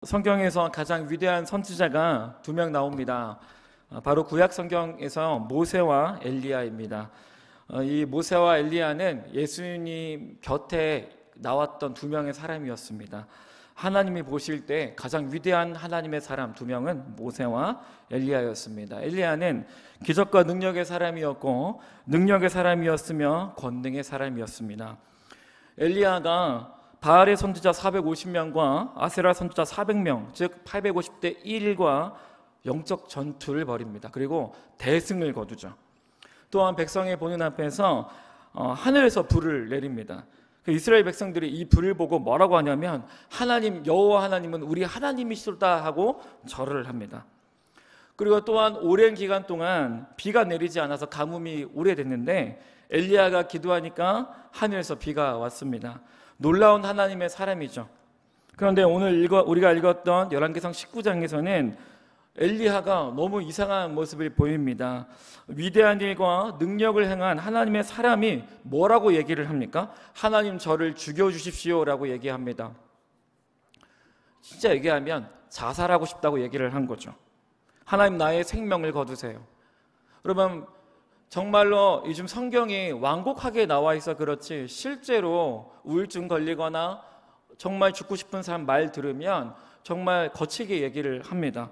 성경에서 가장 위대한 선지자가 두 명 나옵니다. 바로 구약 성경에서 모세와 엘리야입니다. 이 모세와 엘리야는 예수님 곁에 나왔던 두 명의 사람이었습니다. 하나님이 보실 때 가장 위대한 하나님의 사람 두 명은 모세와 엘리야였습니다. 엘리야는 기적과 능력의 사람이었고, 능력의 사람이었으며 권능의 사람이었습니다. 엘리야가 바알의 선지자 450명과 아세라 선지자 400명, 즉 850대 1과 영적 전투를 벌입니다. 그리고 대승을 거두죠. 또한 백성의 보는 앞에서 하늘에서 불을 내립니다. 이스라엘 백성들이 이 불을 보고 뭐라고 하냐면, 하나님, 여호와 하나님은 우리 하나님이시다 하고 절을 합니다. 그리고 또한 오랜 기간 동안 비가 내리지 않아서 가뭄이 오래됐는데 엘리야가 기도하니까 하늘에서 비가 왔습니다. 놀라운 하나님의 사람이죠. 그런데 오늘 우리가 읽었던 열왕기상 19장에서는 엘리야가 너무 이상한 모습을 보입니다. 위대한 일과 능력을 행한 하나님의 사람이 뭐라고 얘기를 합니까? 하나님 저를 죽여주십시오 라고 얘기합니다. 진짜 얘기하면 자살하고 싶다고 얘기를 한 거죠. 하나님 나의 생명을 거두세요. 여러분, 정말로 요즘 성경이 완곡하게 나와 있어 그렇지 실제로 우울증 걸리거나 정말 죽고 싶은 사람 말 들으면 정말 거치게 얘기를 합니다.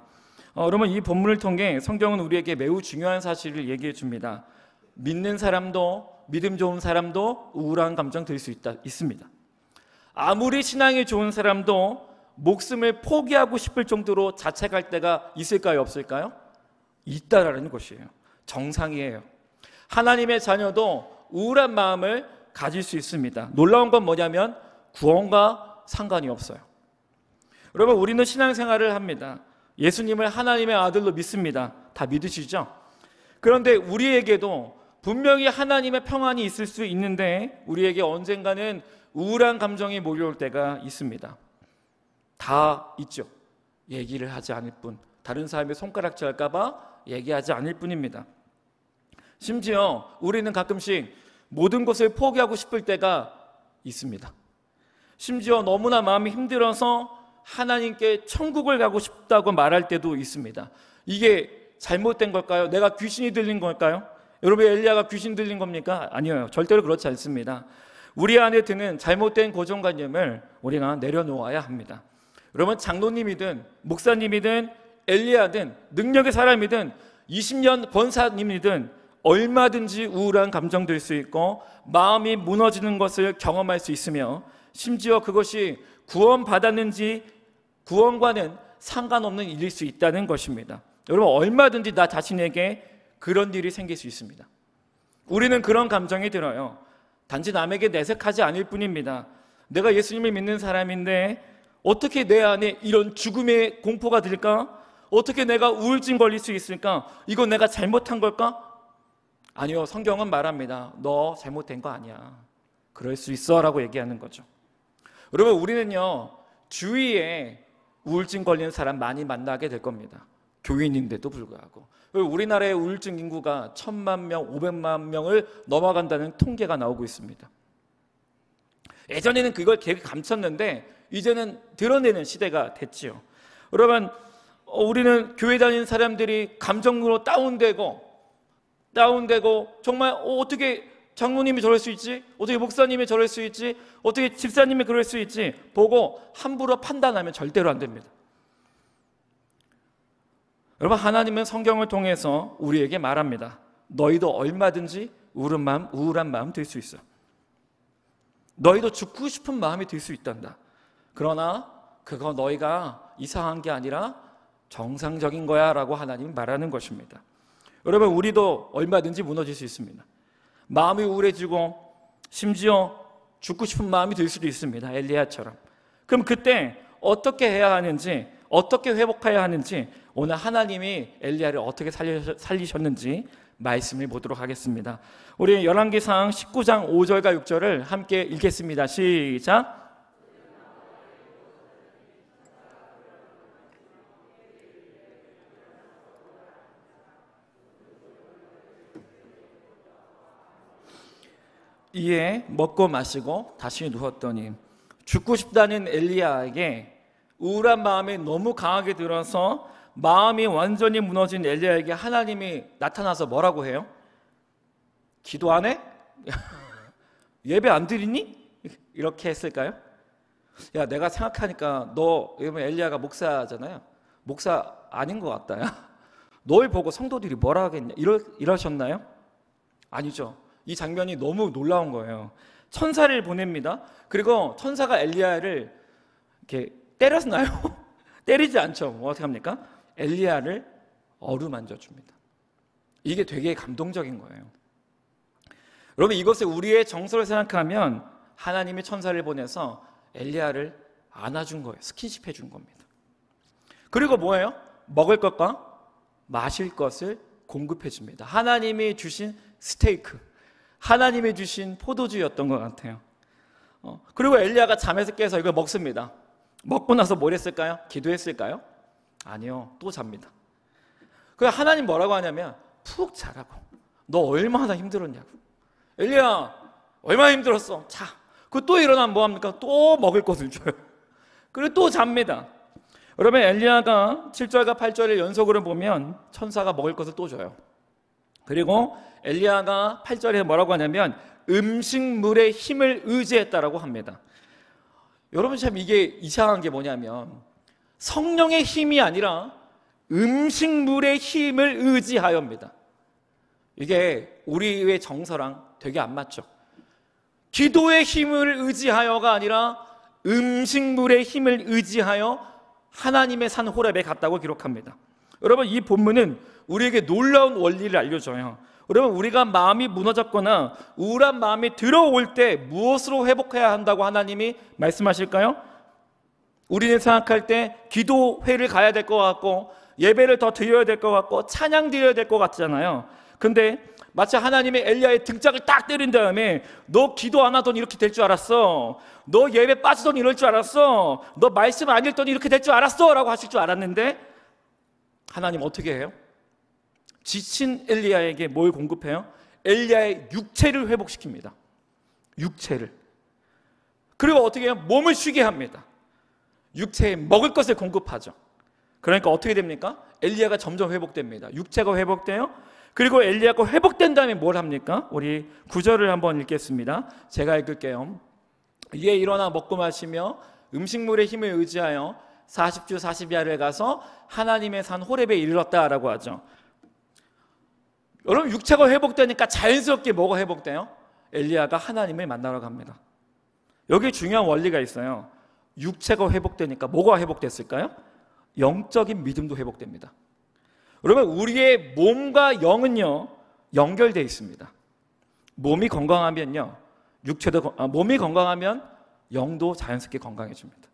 여러분, 이 본문을 통해 성경은 우리에게 매우 중요한 사실을 얘기해 줍니다. 믿는 사람도, 믿음 좋은 사람도 우울한 감정 들 수 있습니다. 아무리 신앙이 좋은 사람도 목숨을 포기하고 싶을 정도로 자책할 때가 있을까요, 없을까요? 있다라는 것이에요. 정상이에요. 하나님의 자녀도 우울한 마음을 가질 수 있습니다. 놀라운 건 뭐냐면 구원과 상관이 없어요. 여러분, 우리는 신앙생활을 합니다. 예수님을 하나님의 아들로 믿습니다. 다 믿으시죠? 그런데 우리에게도 분명히 하나님의 평안이 있을 수 있는데 우리에게 언젠가는 우울한 감정이 몰려올 때가 있습니다. 다 있죠. 얘기를 하지 않을 뿐, 다른 사람의 손가락질 할까 봐 얘기하지 않을 뿐입니다. 심지어 우리는 가끔씩 모든 것을 포기하고 싶을 때가 있습니다. 심지어 너무나 마음이 힘들어서 하나님께 천국을 가고 싶다고 말할 때도 있습니다. 이게 잘못된 걸까요? 내가 귀신이 들린 걸까요? 여러분, 엘리야가 귀신 들린 겁니까? 아니에요. 절대로 그렇지 않습니다. 우리 안에 드는 잘못된 고정관념을 우리가 내려놓아야 합니다. 여러분, 장로님이든 목사님이든 엘리야든 능력의 사람이든 20년 권사님이든 얼마든지 우울한 감정 들 수 있고 마음이 무너지는 것을 경험할 수 있으며 심지어 그것이 구원받았는지 구원과는 상관없는 일일 수 있다는 것입니다. 여러분, 얼마든지 나 자신에게 그런 일이 생길 수 있습니다. 우리는 그런 감정이 들어요. 단지 남에게 내색하지 않을 뿐입니다. 내가 예수님을 믿는 사람인데 어떻게 내 안에 이런 죽음의 공포가 들까? 어떻게 내가 우울증 걸릴 수 있을까? 이건 내가 잘못한 걸까? 아니요, 성경은 말합니다. 너 잘못된 거 아니야. 그럴 수 있어 라고 얘기하는 거죠. 여러분, 우리는요 주위에 우울증 걸리는 사람 많이 만나게 될 겁니다. 교인인데도 불구하고. 우리나라의 우울증 인구가 1000만 명, 500만 명을 넘어간다는 통계가 나오고 있습니다. 예전에는 그걸 되게 감췄는데 이제는 드러내는 시대가 됐지요. 여러분, 우리는 교회 다니는 사람들이 감정으로 다운되고 정말 어떻게 장로님이 저럴 수 있지? 어떻게 목사님이 저럴 수 있지? 어떻게 집사님이 그럴 수 있지? 보고 함부로 판단하면 절대로 안 됩니다. 여러분, 하나님은 성경을 통해서 우리에게 말합니다. 너희도 얼마든지 우울한 마음 들 수 있어. 너희도 죽고 싶은 마음이 들 수 있단다. 그러나 그거 너희가 이상한 게 아니라 정상적인 거야 라고 하나님은 말하는 것입니다. 여러분, 우리도 얼마든지 무너질 수 있습니다. 마음이 우울해지고 심지어 죽고 싶은 마음이 들 수도 있습니다. 엘리야처럼. 그럼 그때 어떻게 해야 하는지, 어떻게 회복해야 하는지, 오늘 하나님이 엘리야를 어떻게 살리셨는지 말씀을 보도록 하겠습니다. 우리 열왕기상 19장 5절과 6절을 함께 읽겠습니다. 시작. 이에 먹고 마시고 다시 누웠더니 죽고 싶다는 엘리야에게 우울한 마음이 너무 강하게 들어서 마음이 완전히 무너진 엘리야에게 하나님이 나타나서 뭐라고 해요? 기도 안 해? 예배 안 드리니? 이렇게 했을까요? 야, 내가 생각하니까 너 엘리야가 목사잖아요. 목사 아닌 것 같다. 야. 널 보고 성도들이 뭐라 하겠냐? 이러셨나요? 아니죠. 이 장면이 너무 놀라운 거예요. 천사를 보냅니다. 그리고 천사가 엘리야를 이렇게 때렸나요? 때리지 않죠. 뭐 어떻게 합니까? 엘리야를 어루만져 줍니다. 이게 되게 감동적인 거예요. 여러분, 이것을 우리의 정서를 생각하면 하나님이 천사를 보내서 엘리야를 안아준 거예요. 스킨십 해준 겁니다. 그리고 뭐예요? 먹을 것과 마실 것을 공급해 줍니다. 하나님이 주신 스테이크, 하나님이 주신 포도주였던 것 같아요. 그리고 엘리야가 잠에서 깨서 이걸 먹습니다. 먹고 나서 뭘 했을까요? 기도했을까요? 아니요, 또 잡니다. 그래서 하나님 뭐라고 하냐면 푹 자라고. 너 얼마나 힘들었냐고. 엘리야, 얼마나 힘들었어? 자. 그 또 일어나면 뭐합니까? 또 먹을 것을 줘요. 그리고 또 잡니다. 여러분, 엘리야가 7절과 8절을 연속으로 보면 천사가 먹을 것을 또 줘요. 그리고 엘리야가 8절에 뭐라고 하냐면 음식물의 힘을 의지했다라고 합니다. 여러분, 참 이게 이상한 게 뭐냐면 성령의 힘이 아니라 음식물의 힘을 의지하여입니다. 이게 우리의 정서랑 되게 안 맞죠. 기도의 힘을 의지하여가 아니라 음식물의 힘을 의지하여 하나님의 산 호렙에 갔다고 기록합니다. 여러분, 이 본문은 우리에게 놀라운 원리를 알려줘요. 여러분, 우리가 마음이 무너졌거나 우울한 마음이 들어올 때 무엇으로 회복해야 한다고 하나님이 말씀하실까요? 우리는 생각할 때 기도회를 가야 될 것 같고 예배를 더 드려야 될 것 같고 찬양 드려야 될 것 같잖아요. 근데 마치 하나님이 엘리야의 등짝을 딱 때린 다음에 너 기도 안 하더니 이렇게 될 줄 알았어. 너 예배 빠지더니 이럴 줄 알았어. 너 말씀 안 읽더니 이렇게 될 줄 알았어 라고 하실 줄 알았는데 하나님 어떻게 해요? 지친 엘리야에게 뭘 공급해요? 엘리야의 육체를 회복시킵니다. 육체를. 그리고 어떻게 해요? 몸을 쉬게 합니다. 육체에 먹을 것을 공급하죠. 그러니까 어떻게 됩니까? 엘리야가 점점 회복됩니다. 육체가 회복돼요. 그리고 엘리야가 회복된 다음에 뭘 합니까? 우리 9절을 한번 읽겠습니다. 제가 읽을게요. 이에 일어나 먹고 마시며 음식물의 힘을 의지하여 40주 40야를 가서 하나님의 산 호렙에 이르렀다라고 하죠. 여러분, 육체가 회복되니까 자연스럽게 뭐가 회복돼요? 엘리야가 하나님을 만나러 갑니다. 여기 중요한 원리가 있어요. 육체가 회복되니까 뭐가 회복됐을까요? 영적인 믿음도 회복됩니다. 여러분, 우리의 몸과 영은요 연결되어 있습니다. 몸이 건강하면요 몸이 건강하면 영도 자연스럽게 건강해집니다.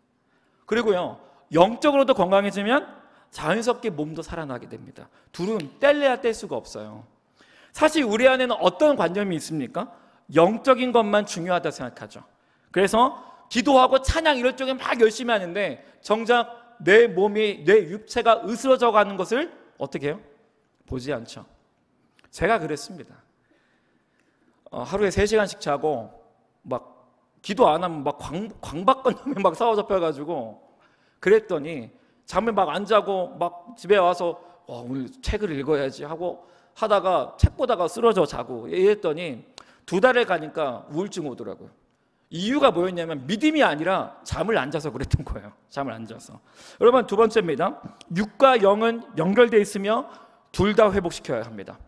그리고요 영적으로도 건강해지면 자연스럽게 몸도 살아나게 됩니다. 둘은 뗄래야 뗄 수가 없어요. 사실 우리 안에는 어떤 관념이 있습니까? 영적인 것만 중요하다 생각하죠. 그래서 기도하고 찬양 이럴 쪽에 막 열심히 하는데 정작 내 몸이, 내 육체가 으스러져 가는 것을 어떻게 해요? 보지 않죠. 제가 그랬습니다. 하루에 3시간씩 자고 막 기도 안 하면 막 광박건념에 막 사로잡혀가지고 그랬더니 잠을 막 안 자고 막 집에 와서 오늘 책을 읽어야지 하고 하다가 책 보다가 쓰러져 자고 이랬더니 2달을 가니까 우울증 오더라고요. 이유가 뭐였냐면 믿음이 아니라 잠을 안 자서 그랬던 거예요. 잠을 안 자서. 여러분, 두 번째입니다. 육과 영은 연결되어 있으며 둘 다 회복시켜야 합니다.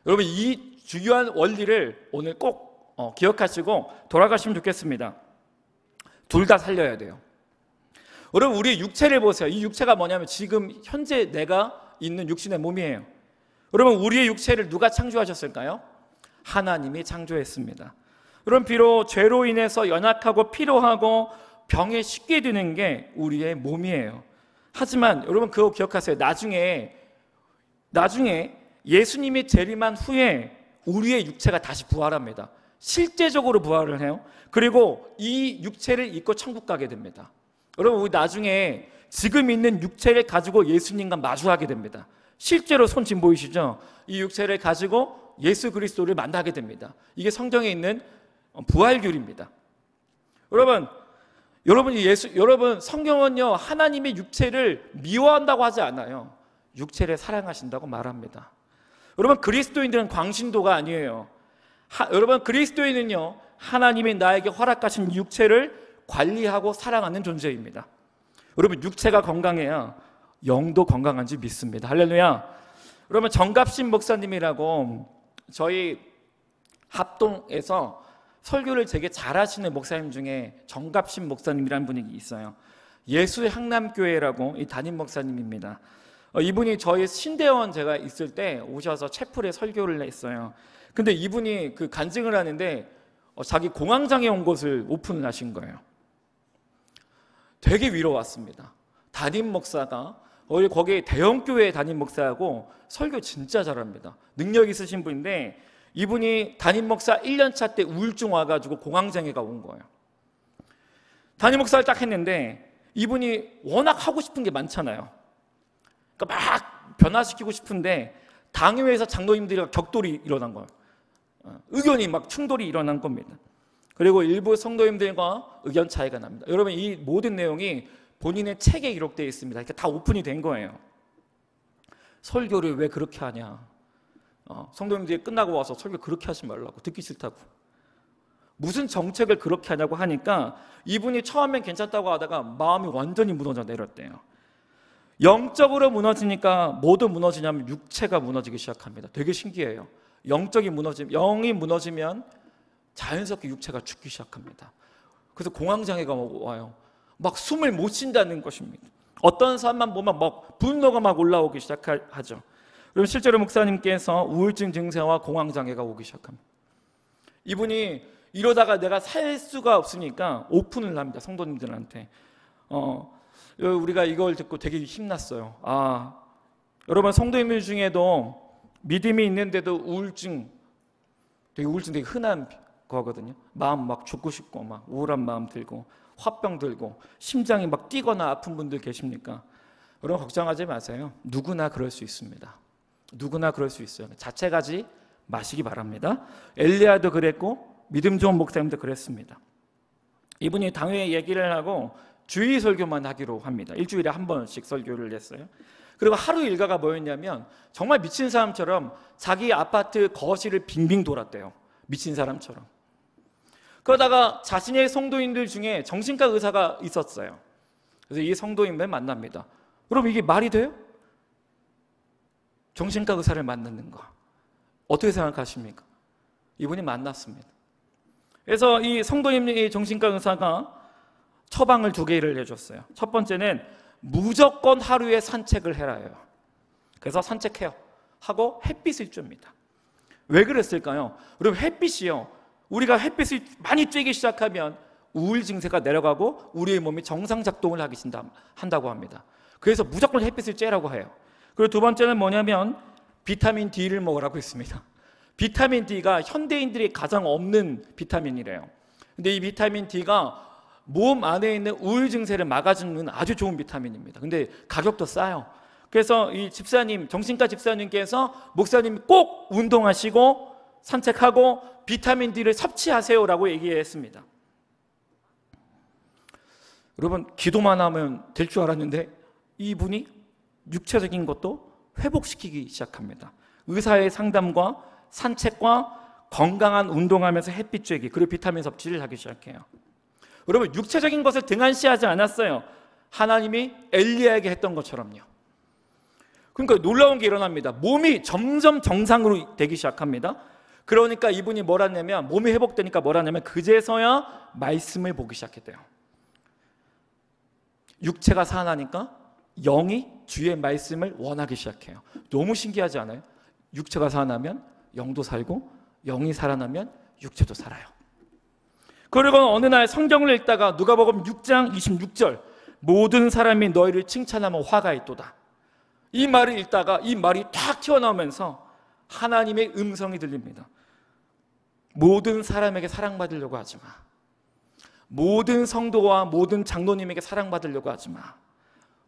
여러분, 이 중요한 원리를 오늘 꼭 기억하시고 돌아가시면 좋겠습니다. 둘 다 살려야 돼요. 여러분, 우리 육체를 보세요. 이 육체가 뭐냐면 지금 현재 내가 있는 육신의 몸이에요. 여러분, 우리의 육체를 누가 창조하셨을까요? 하나님이 창조했습니다. 여러분, 비록 죄로 인해서 연약하고 피로하고 병에 쉽게 드는 게 우리의 몸이에요. 하지만 여러분, 그거 기억하세요. 나중에 예수님이 재림한 후에 우리의 육체가 다시 부활합니다. 실제적으로 부활을 해요. 그리고 이 육체를 입고 천국 가게 됩니다. 여러분, 우리 나중에 지금 있는 육체를 가지고 예수님과 마주하게 됩니다. 실제로 손짓 보이시죠? 이 육체를 가지고 예수 그리스도를 만나게 됩니다. 이게 성경에 있는 부활교리입니다. 여러분, 여러분 성경은요 하나님의 육체를 미워한다고 하지 않아요. 육체를 사랑하신다고 말합니다. 여러분 그리스도인들은 광신도가 아니에요. 여러분 그리스도인은요 하나님이 나에게 허락하신 육체를 관리하고 사랑하는 존재입니다. 여러분 육체가 건강해야 영도 건강한 줄 믿습니다. 할렐루야. 여러분 정갑신 목사님이라고 저희 합동에서 설교를 되게 잘하시는 목사님 중에 정갑신 목사님이라는 분이 있어요. 예수의 향남교회라고 이 담임 목사님입니다. 이분이 저희 신대원 제가 있을 때 오셔서 채플에 설교를 했어요. 근데 이분이 그 간증을 하는데 자기 공황장애 온 곳을 오픈을 하신 거예요. 되게 위로왔습니다. 담임 목사가 거기 대형교회 담임 목사하고 설교 진짜 잘합니다. 능력 있으신 분인데 이분이 담임 목사 1년차 때 우울증 와가지고 공황장애가 온 거예요. 담임 목사를 딱 했는데 이분이 워낙 하고 싶은 게 많잖아요. 그러니까 막 변화시키고 싶은데 당회에서 장로님들과 격돌이 일어난 거예요. 의견이 막 충돌이 일어난 겁니다. 그리고 일부 성도님들과 의견 차이가 납니다. 여러분 이 모든 내용이 본인의 책에 기록되어 있습니다. 이렇게 다 오픈이 된 거예요. 설교를 왜 그렇게 하냐? 성도님들이 끝나고 와서 설교 그렇게 하지 말라고, 듣기 싫다고. 무슨 정책을 그렇게 하냐고 하니까 이분이 처음엔 괜찮다고 하다가 마음이 완전히 무너져 내렸대요. 영적으로 무너지니까 뭐도 무너지냐면 육체가 무너지기 시작합니다. 되게 신기해요. 영이 무너지면 자연스럽게 육체가 죽기 시작합니다. 그래서 공황장애가 와요. 막 숨을 못 쉰다는 것입니다. 어떤 사람만 보면 막 분노가 막 올라오기 시작하죠. 그럼 실제로 목사님께서 우울증 증세와 공황장애가 오기 시작합니다. 이분이 이러다가 내가 살 수가 없으니까 오픈을 합니다. 성도님들한테. 우리가 이걸 듣고 되게 힘났어요. 여러분 성도님들 중에도 믿음이 있는데도 우울증 되게 흔한 거거든요. 마음 막 죽고 싶고 막 우울한 마음 들고 화병 들고 심장이 막 뛰거나 아픈 분들 계십니까? 여러분 걱정하지 마세요. 누구나 그럴 수 있습니다. 누구나 그럴 수 있어요. 자책하지 마시기 바랍니다. 엘리야도 그랬고 믿음 좋은 목사님도 그랬습니다. 이분이 당회에 얘기를 하고 주의 설교만 하기로 합니다. 일주일에 한 번씩 설교를 했어요. 그리고 하루 일과가 뭐였냐면 정말 미친 사람처럼 자기 아파트 거실을 빙빙 돌았대요. 미친 사람처럼. 그러다가 자신의 성도인들 중에 정신과 의사가 있었어요. 그래서 이 성도인을 만납니다. 여러분 이게 말이 돼요? 정신과 의사를 만나는 거 어떻게 생각하십니까? 이분이 만났습니다. 그래서 이 성도인의 정신과 의사가 처방을 2개를 해줬어요. 첫 번째는 무조건 하루에 산책을 해라요. 그래서 산책해요. 하고 햇빛을 쫴니다. 왜 그랬을까요? 그럼 햇빛이요. 우리가 햇빛을 많이 쬐기 시작하면 우울 증세가 내려가고 우리의 몸이 정상 작동을 한다고 합니다. 그래서 무조건 햇빛을 쬐라고 해요. 그리고 2번째는 뭐냐면 비타민 D를 먹으라고 했습니다. 비타민 D가 현대인들이 가장 없는 비타민이래요. 근데 이 비타민 D가 몸 안에 있는 우울 증세를 막아주는 아주 좋은 비타민입니다. 근데 가격도 싸요. 그래서 이 집사님, 정신과 집사님께서 목사님 꼭 운동하시고 산책하고 비타민 D를 섭취하세요라고 얘기했습니다. 여러분 기도만 하면 될 줄 알았는데 이분이 육체적인 것도 회복시키기 시작합니다. 의사의 상담과 산책과 건강한 운동하면서 햇빛 쬐기 그리고 비타민 섭취를 하기 시작해요. 여러분 육체적인 것을 등한시하지 않았어요. 하나님이 엘리야에게 했던 것처럼요. 그러니까 놀라운 게 일어납니다. 몸이 점점 정상으로 되기 시작합니다. 그러니까 이분이 뭘 하냐면 몸이 회복되니까 뭘 하냐면 그제서야 말씀을 보기 시작했대요. 육체가 살아나니까 영이 주의 말씀을 원하기 시작해요. 너무 신기하지 않아요? 육체가 살아나면 영도 살고 영이 살아나면 육체도 살아요. 그리고 어느 날 성경을 읽다가 누가복음 6장 26절 모든 사람이 너희를 칭찬하면 화가 있도다. 이 말을 읽다가 이 말이 탁 튀어나오면서 하나님의 음성이 들립니다. 모든 사람에게 사랑받으려고 하지 마. 모든 성도와 모든 장로님에게 사랑받으려고 하지 마.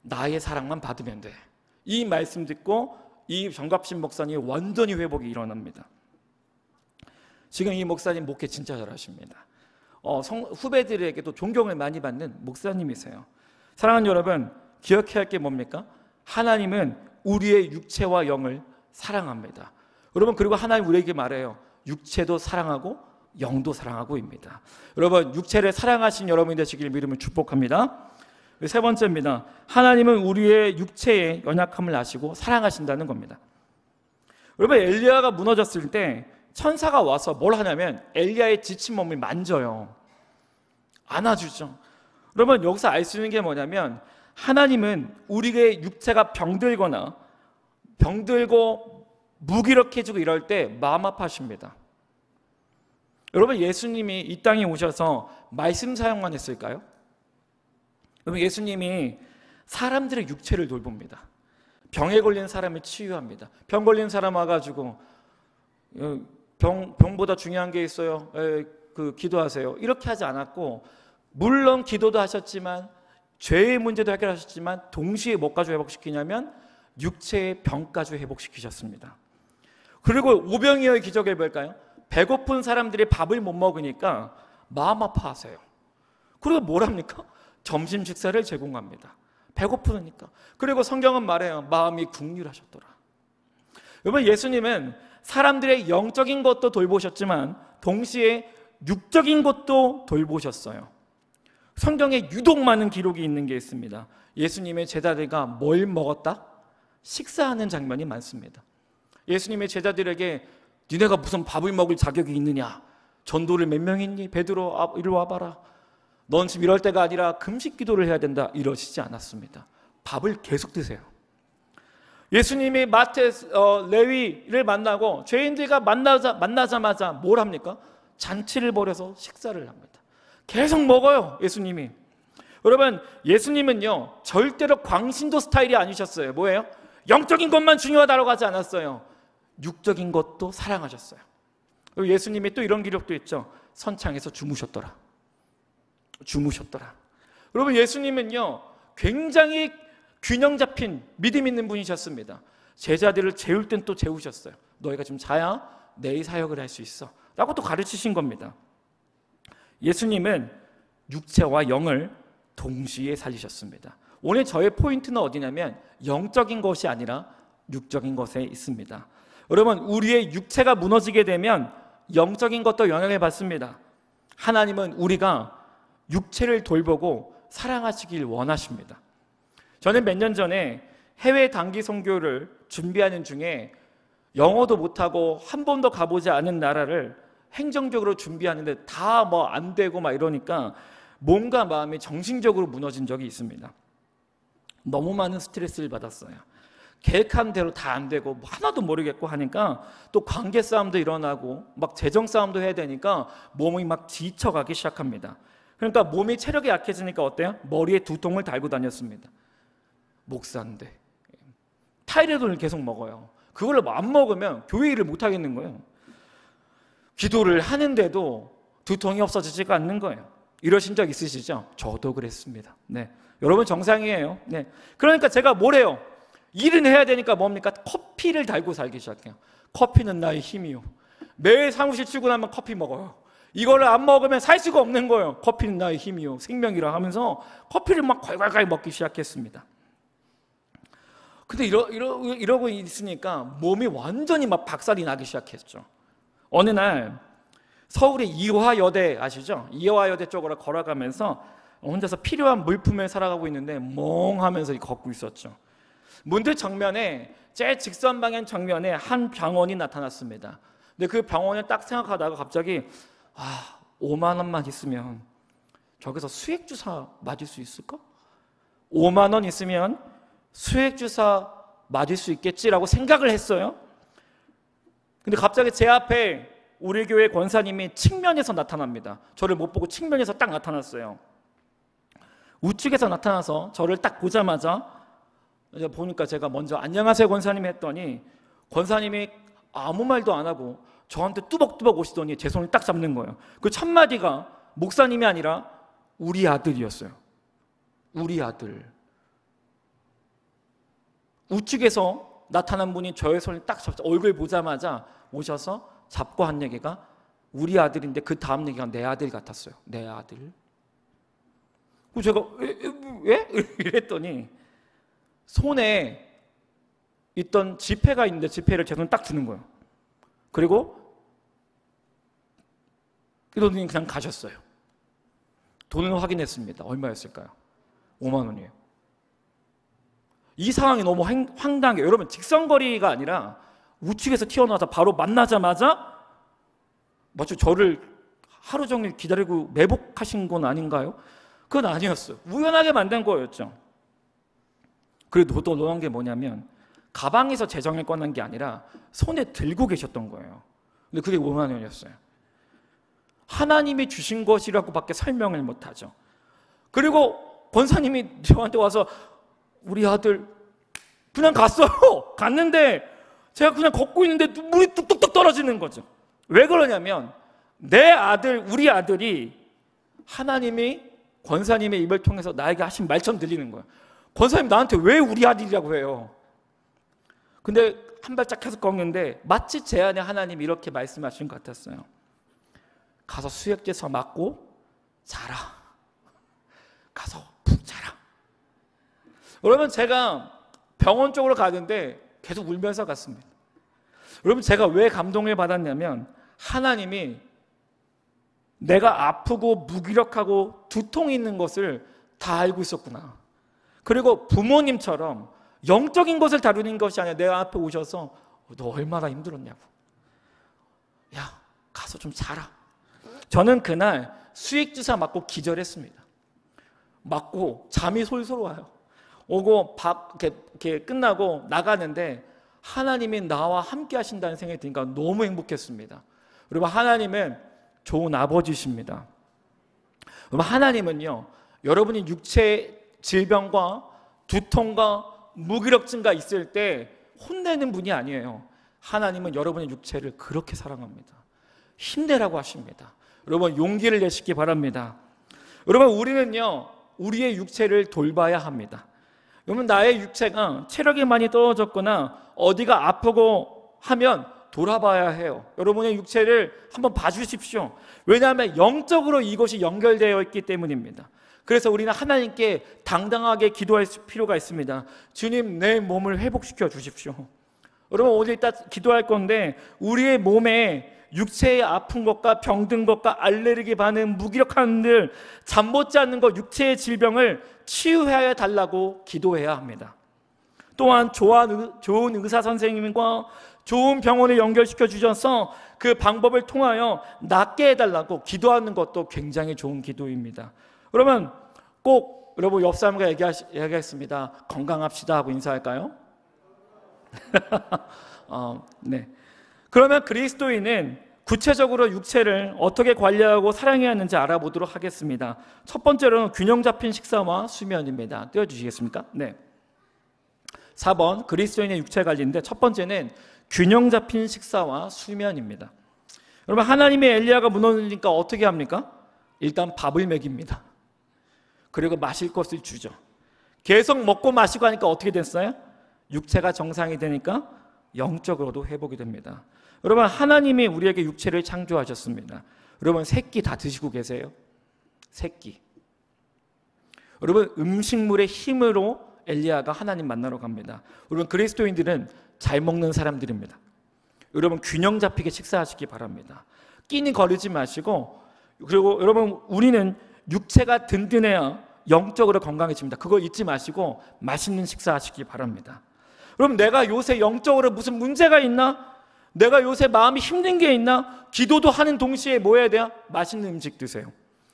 나의 사랑만 받으면 돼. 이 말씀 듣고 이 정갑신 목사님 완전히 회복이 일어납니다. 지금 이 목사님 목회 진짜 잘하십니다. 후배들에게도 존경을 많이 받는 목사님이세요. 사랑하는 여러분, 기억해야 할 게 뭡니까? 하나님은 우리의 육체와 영을 사랑합니다. 여러분, 그리고 하나님 우리에게 말해요. 육체도 사랑하고 영도 사랑하고입니다. 여러분, 육체를 사랑하신 여러분이 되시길 믿음을 축복합니다. 세 번째입니다. 하나님은 우리의 육체의 연약함을 아시고 사랑하신다는 겁니다. 여러분, 엘리야가 무너졌을 때 천사가 와서 뭘 하냐면 엘리야의 지친 몸을 만져요. 안아주죠. 여러분, 여기서 알 수 있는 게 뭐냐면 하나님은 우리의 육체가 병들고 무기력해지고 이럴 때 마음 아파하십니다. 여러분, 예수님이 이 땅에 오셔서 말씀 사용만 했을까요? 여러분, 예수님이 사람들의 육체를 돌봅니다. 병에 걸린 사람을 치유합니다. 병 걸린 사람 와가지고 병보다 중요한 게 있어요. 기도하세요. 이렇게 하지 않았고, 물론 기도도 하셨지만 죄의 문제도 해결하셨지만 동시에 뭐까지 회복시키냐면 육체의 병까지 회복시키셨습니다. 그리고 오병이어의 기적을 볼까요? 배고픈 사람들이 밥을 못 먹으니까 마음 아파하세요. 그리고 뭘 합니까? 점심 식사를 제공합니다. 배고프니까. 그리고 성경은 말해요. 마음이 긍휼하셨더라. 여러분, 예수님은 사람들의 영적인 것도 돌보셨지만 동시에 육적인 것도 돌보셨어요. 성경에 유독 많은 기록이 있는 게 있습니다. 예수님의 제자들과 뭘 먹었다? 식사하는 장면이 많습니다. 예수님의 제자들에게 니네가 무슨 밥을 먹을 자격이 있느냐? 전도를 몇 명 했니? 베드로, 이리 와봐라. 넌 지금 이럴 때가 아니라 금식 기도를 해야 된다. 이러시지 않았습니다. 밥을 계속 드세요. 예수님이 레위를 만나고 죄인들과 만나자마자 뭘 합니까? 잔치를 벌여서 식사를 합니다. 계속 먹어요, 예수님이. 여러분, 예수님은요 절대로 광신도 스타일이 아니셨어요. 뭐예요? 영적인 것만 중요하다고 하지 않았어요. 육적인 것도 사랑하셨어요. 그리고 예수님이 또 이런 기록도 있죠. 선창에서 주무셨더라. 여러분, 예수님은요 굉장히 균형 잡힌 믿음 있는 분이셨습니다. 제자들을 재울 땐 또 재우셨어요. 너희가 좀 자야 내 사역을 할 수 있어 라고 또 가르치신 겁니다. 예수님은 육체와 영을 동시에 살리셨습니다. 오늘 저의 포인트는 어디냐면 영적인 것이 아니라 육적인 것에 있습니다. 여러분, 우리의 육체가 무너지게 되면 영적인 것도 영향을 받습니다. 하나님은 우리가 육체를 돌보고 사랑하시길 원하십니다. 저는 몇 년 전에 해외 단기 선교를 준비하는 중에 영어도 못하고 한 번도 가보지 않은 나라를 행정적으로 준비하는데 다 뭐 안 되고 막 이러니까 몸과 마음이 정신적으로 무너진 적이 있습니다. 너무 많은 스트레스를 받았어요. 계획한 대로 다 안 되고 뭐 하나도 모르겠고 하니까 또 관계 싸움도 일어나고 막 재정 싸움도 해야 되니까 몸이 막 지쳐가기 시작합니다. 그러니까 몸이 체력이 약해지니까 어때요? 머리에 두통을 달고 다녔습니다. 목사인데 타이레놀을 계속 먹어요. 그걸 안 먹으면 교회 일을 못 하겠는 거예요. 기도를 하는데도 두통이 없어지지가 않는 거예요. 이러신 적 있으시죠? 저도 그랬습니다. 네, 여러분 정상이에요. 네, 그러니까 제가 뭘 해요? 일은 해야 되니까 뭡니까? 커피를 달고 살기 시작해요. 커피는 나의 힘이요. 매일 사무실 출근하면 커피 먹어요. 이거를 안 먹으면 살 수가 없는 거예요. 커피는 나의 힘이요, 생명이라 하면서 커피를 막 콸콸콸 먹기 시작했습니다. 근데 이러고 있으니까 몸이 완전히 막 박살이 나기 시작했죠. 어느 날 서울의 이화여대 아시죠? 이화여대 쪽으로 걸어가면서 혼자서 필요한 물품을 살아가고 있는데 멍하면서 걷고 있었죠. 문득 정면에 제 직선 방향 정면에 한 병원이 나타났습니다. 근데 그 병원을 딱 생각하다가 갑자기 5만 원만 있으면 저기서 수액주사 맞을 수 있을까? 5만 원 있으면 수액주사 맞을 수 있겠지라고 생각을 했어요. 근데 갑자기 제 앞에 우리 교회 권사님이 측면에서 나타납니다. 저를 못 보고 측면에서 딱 나타났어요. 우측에서 나타나서 저를 딱 보자마자 이제 보니까 제가 먼저 안녕하세요 권사님 했더니 권사님이 아무 말도 안 하고 저한테 뚜벅뚜벅 오시더니 제 손을 딱 잡는 거예요. 그 첫 마디가 목사님이 아니라 우리 아들이었어요. 우리 아들. 우측에서 나타난 분이 저의 손을 딱 잡고 얼굴 보자마자 오셔서 잡고 한 얘기가 우리 아들인데 그 다음 얘기가 내 아들 같았어요. 내 아들. 그래서 제가 왜? 이랬더니 손에 있던 지폐가 있는데 지폐를 제 손에 딱 주는 거예요. 그리고 이러더니 그냥 가셨어요. 돈을 확인했습니다. 얼마였을까요? 5만 원이에요. 이 상황이 너무 황당해요. 여러분, 직선거리가 아니라 우측에서 튀어나와서 바로 만나자마자 마치 저를 하루 종일 기다리고 매복하신 건 아닌가요? 그건 아니었어요. 우연하게 만든 거였죠. 그리고 더 놀라운 게 뭐냐면 가방에서 재정을 꺼낸 게 아니라 손에 들고 계셨던 거예요. 근데 그게 5만 원이었어요. 하나님이 주신 것이라고밖에 설명을 못하죠. 그리고 권사님이 저한테 와서 우리 아들 그냥 갔어요. 갔는데 제가 그냥 걷고 있는데 눈물이 뚝뚝뚝 떨어지는 거죠. 왜 그러냐면 내 아들, 우리 아들이 하나님이 권사님의 입을 통해서 나에게 하신 말처럼 들리는 거예요. 권사님 나한테 왜 우리 아들이라고 해요? 근데 한 발짝 해서 꺾는데 마치 제 안에 하나님이 이렇게 말씀하신 것 같았어요. 가서 수액제사 맞고 자라. 가서 푹 자라. 여러분, 제가 병원 쪽으로 가는데 계속 울면서 갔습니다. 여러분, 제가 왜 감동을 받았냐면 하나님이 내가 아프고 무기력하고 두통이 있는 것을 다 알고 있었구나. 그리고 부모님처럼 영적인 것을 다루는 것이 아니라 내 앞에 오셔서 너 얼마나 힘들었냐고. 야, 가서 좀 자라. 저는 그날 수액주사 맞고 기절했습니다. 맞고 잠이 솔솔 와요. 오고 밥 이렇게 끝나고 나가는데 하나님이 나와 함께 하신다는 생각이 드니까 너무 행복했습니다. 여러분, 하나님은 좋은 아버지십니다. 여러분, 하나님은요, 여러분이 육체 질병과 두통과 무기력증가 있을 때 혼내는 분이 아니에요. 하나님은 여러분의 육체를 그렇게 사랑합니다. 힘내라고 하십니다. 여러분, 용기를 내시기 바랍니다. 여러분, 우리는요, 우리의 육체를 돌봐야 합니다. 여러분, 나의 육체가 체력이 많이 떨어졌거나 어디가 아프고 하면 돌아봐야 해요. 여러분의 육체를 한번 봐주십시오. 왜냐하면 영적으로 이것이 연결되어 있기 때문입니다. 그래서 우리는 하나님께 당당하게 기도할 필요가 있습니다. 주님, 내 몸을 회복시켜 주십시오. 여러분, 오늘 이따 기도할 건데 우리의 몸에 육체의 아픈 것과 병든 것과 알레르기 반응, 무기력한 일, 잠 못 자는 것, 육체의 질병을 치유해 달라고 기도해야 합니다. 또한 좋은 의사 선생님과 좋은 병원에 연결시켜 주셔서 그 방법을 통하여 낫게 해달라고 기도하는 것도 굉장히 좋은 기도입니다. 그러면 꼭 여러분 옆 사람과 얘기하겠습니다. 건강합시다 하고 인사할까요? 네. 그러면 그리스도인은 구체적으로 육체를 어떻게 관리하고 사랑해야 하는지 알아보도록 하겠습니다. 첫 번째로는 균형 잡힌 식사와 수면입니다. 띄워주시겠습니까? 네. 4번 그리스도인의 육체 관리인데 첫 번째는 균형 잡힌 식사와 수면입니다. 여러분, 하나님의 엘리야가 무너지니까 어떻게 합니까? 일단 밥을 먹입니다. 그리고 마실 것을 주죠. 계속 먹고 마시고 하니까 어떻게 됐어요? 육체가 정상이 되니까 영적으로도 회복이 됩니다. 여러분, 하나님이 우리에게 육체를 창조하셨습니다. 여러분, 새끼 다 드시고 계세요? 새끼. 여러분, 음식물의 힘으로 엘리야가 하나님 만나러 갑니다. 여러분, 그리스도인들은 잘 먹는 사람들입니다. 여러분, 균형 잡히게 식사하시기 바랍니다. 끼니 거르지 마시고, 그리고 여러분, 우리는 육체가 든든해야 영적으로 건강해집니다. 그거 잊지 마시고 맛있는 식사하시기 바랍니다. 그럼 내가 요새 영적으로 무슨 문제가 있나? 내가 요새 마음이 힘든 게 있나? 기도도 하는 동시에 뭐 해야 돼요? 맛있는 음식 드세요.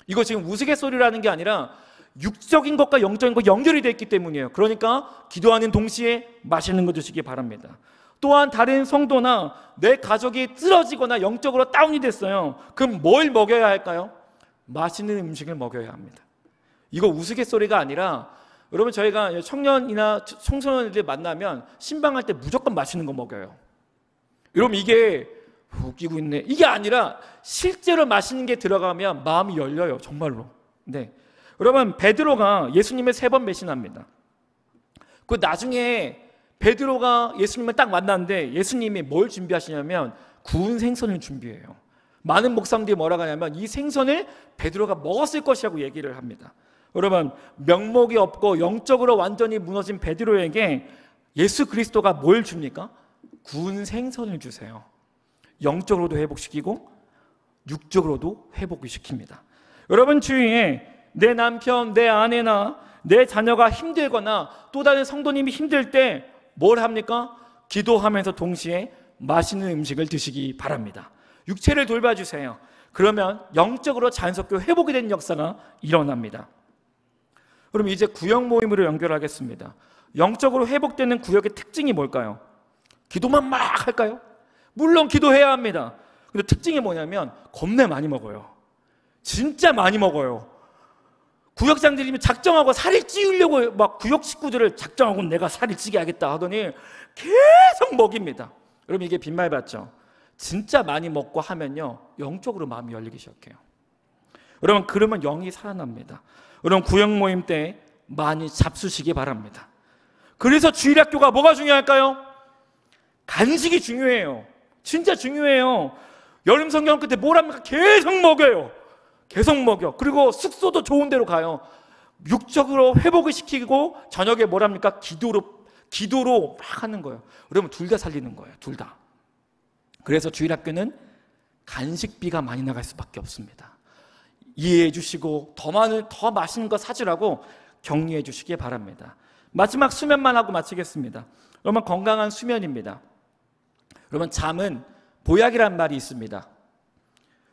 이거 지금 우스갯소리라는 게 아니라 육적인 것과 영적인 것 연결이 되어 있기 때문이에요. 그러니까 기도하는 동시에 맛있는 거 드시기 바랍니다. 또한 다른 성도나 내 가족이 쓰러지거나 영적으로 다운이 됐어요. 그럼 뭘 먹여야 할까요? 맛있는 음식을 먹여야 합니다. 이거 우스갯소리가 아니라 여러분, 저희가 청년이나 청소년들 만나면 신방할 때 무조건 맛있는 거 먹여요. 여러분, 이게 웃기고 있네, 이게 아니라 실제로 맛있는 게 들어가면 마음이 열려요. 정말로. 네. 여러분, 베드로가 예수님을 3번 배신합니다. 그 나중에 베드로가 예수님을 딱 만났는데 예수님이 뭘 준비하시냐면 구운 생선을 준비해요. 많은 목사님들이 뭐라고 하냐면 이 생선을 베드로가 먹었을 것이라고 얘기를 합니다. 여러분, 명목이 없고 영적으로 완전히 무너진 베드로에게 예수 그리스도가 뭘 줍니까? 구운 생선을 주세요. 영적으로도 회복시키고 육적으로도 회복을 시킵니다. 여러분 주위에 내 남편, 내 아내나 내 자녀가 힘들거나 또 다른 성도님이 힘들 때 뭘 합니까? 기도하면서 동시에 맛있는 음식을 드시기 바랍니다. 육체를 돌봐주세요. 그러면 영적으로 자연스럽게 회복이 되는 역사가 일어납니다. 그럼 이제 구역 모임으로 연결하겠습니다. 영적으로 회복되는 구역의 특징이 뭘까요? 기도만 막 할까요? 물론 기도해야 합니다. 근데 특징이 뭐냐면 겁내 많이 먹어요. 진짜 많이 먹어요. 구역장들이 작정하고 살을 찌우려고 막 구역 식구들을 작정하고 내가 살을 찌게 하겠다 하더니 계속 먹입니다. 여러분 이게 빈말 같죠? 진짜 많이 먹고 하면요 영적으로 마음이 열리기 시작해요. 여러분 그러면 영이 살아납니다. 여러분 구역 모임 때 많이 잡수시기 바랍니다. 그래서 주일학교가 뭐가 중요할까요? 간식이 중요해요. 진짜 중요해요. 여름 성경 끝에 뭘 합니까? 계속 먹여요. 계속 먹여. 그리고 숙소도 좋은 데로 가요. 육적으로 회복을 시키고 저녁에 뭘 합니까? 기도로 막 하는 거예요. 여러분 둘 다 살리는 거예요. 둘 다. 그래서 주일학교는 간식비가 많이 나갈 수밖에 없습니다. 이해해 주시고 더 맛있는 거 사주라고 격려해 주시기 바랍니다. 마지막 수면만 하고 마치겠습니다. 여러분 건강한 수면입니다. 여러분 잠은 보약이란 말이 있습니다.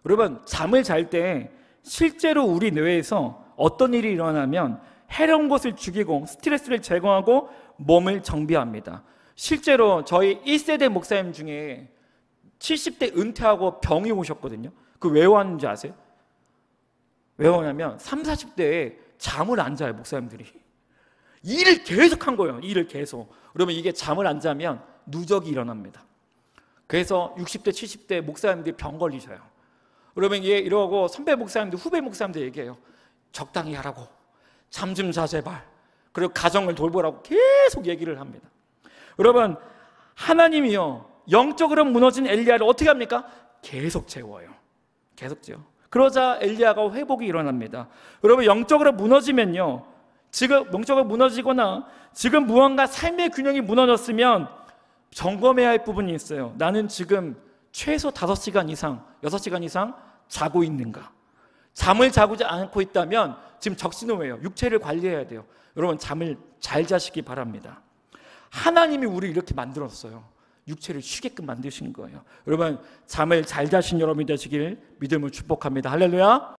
여러분 잠을 잘 때 실제로 우리 뇌에서 어떤 일이 일어나면 해로운 것을 죽이고 스트레스를 제거하고 몸을 정비합니다. 실제로 저희 1세대 목사님 중에 70대 은퇴하고 병이 오셨거든요. 그 왜 왔는지 아세요? 왜 오냐면 30, 40대에 잠을 안 자요. 목사님들이 일을 계속 한 거예요. 일을 계속. 그러면 이게 잠을 안 자면 누적이 일어납니다. 그래서 60대 70대 목사님들이 병 걸리셔요. 그러면 이러고 선배 목사님들 후배 목사님들 얘기해요. 적당히 하라고, 잠 좀 자 제발, 그리고 가정을 돌보라고 계속 얘기를 합니다. 여러분 하나님이요 영적으로 무너진 엘리야를 어떻게 합니까? 계속 재워요. 계속 재워. 그러자 엘리야가 회복이 일어납니다. 여러분 영적으로 무너지면요, 지금 영적으로 무너지거나 지금 무언가 삶의 균형이 무너졌으면 점검해야 할 부분이 있어요. 나는 지금 최소 5시간 이상 6시간 이상 자고 있는가? 잠을 자고 않고 있다면 지금 적신호예요. 육체를 관리해야 돼요. 여러분 잠을 잘 자시기 바랍니다. 하나님이 우리를 이렇게 만들었어요. 육체를 쉬게끔 만드신 거예요. 여러분 잠을 잘 자신 여러분이 되시길 믿음을 축복합니다. 할렐루야.